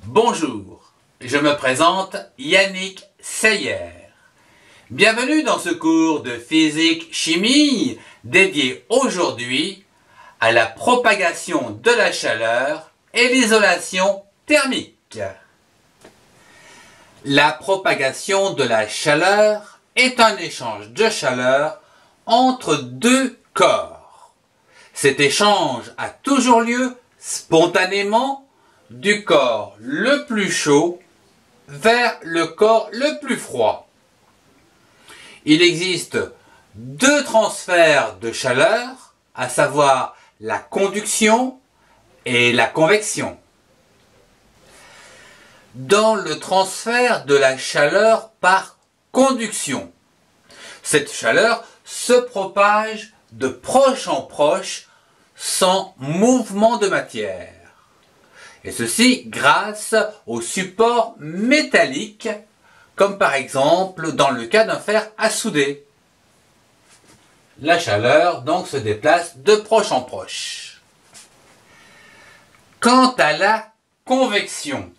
Bonjour, je me présente Yannick Seyer. Bienvenue dans ce cours de physique-chimie dédié aujourd'hui à la propagation de la chaleur et l'isolation thermique. La propagation de la chaleur est un échange de chaleur entre deux corps. Cet échange a toujours lieu spontanément du corps le plus chaud vers le corps le plus froid. Il existe deux transferts de chaleur, à savoir la conduction et la convection. Dans le transfert de la chaleur par conduction, cette chaleur se propage de proche en proche sans mouvement de matière. Et ceci grâce aux supports métalliques, comme par exemple dans le cas d'un fer à souder. La chaleur donc se déplace de proche en proche. Quant à la convection,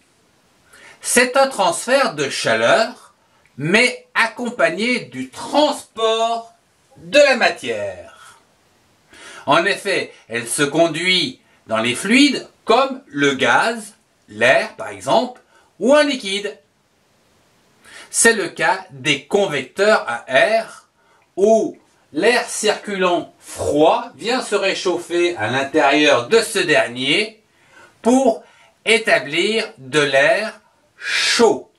c'est un transfert de chaleur, mais accompagné du transport de la matière. En effet, elle se conduit dans les fluides comme le gaz, l'air par exemple, ou un liquide. C'est le cas des convecteurs à air où l'air circulant froid vient se réchauffer à l'intérieur de ce dernier pour établir de l'air chaud,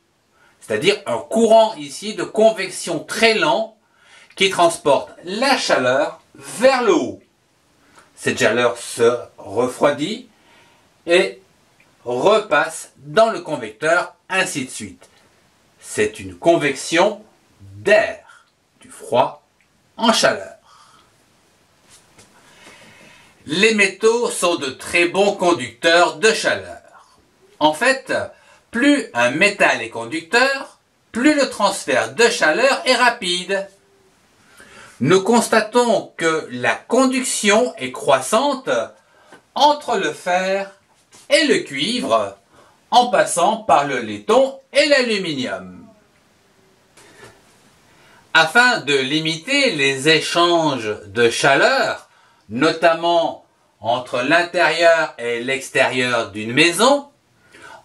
c'est-à-dire un courant ici de convection très lent qui transporte la chaleur vers le haut. Cette chaleur se refroidit et repasse dans le convecteur, ainsi de suite. C'est une convection d'air, du froid en chaleur. Les métaux sont de très bons conducteurs de chaleur. En fait, plus un métal est conducteur, plus le transfert de chaleur est rapide. Nous constatons que la conduction est croissante entre le fer et le cuivre, en passant par le laiton et l'aluminium. Afin de limiter les échanges de chaleur, notamment entre l'intérieur et l'extérieur d'une maison,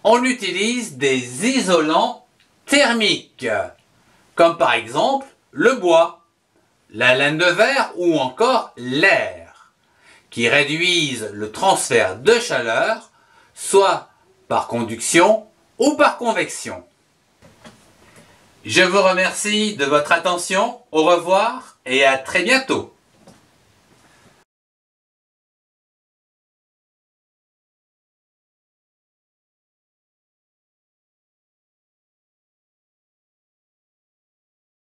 on utilise des isolants thermiques, comme par exemple le bois, la laine de verre ou encore l'air, qui réduisent le transfert de chaleur, soit par conduction ou par convection. Je vous remercie de votre attention, au revoir et à très bientôt.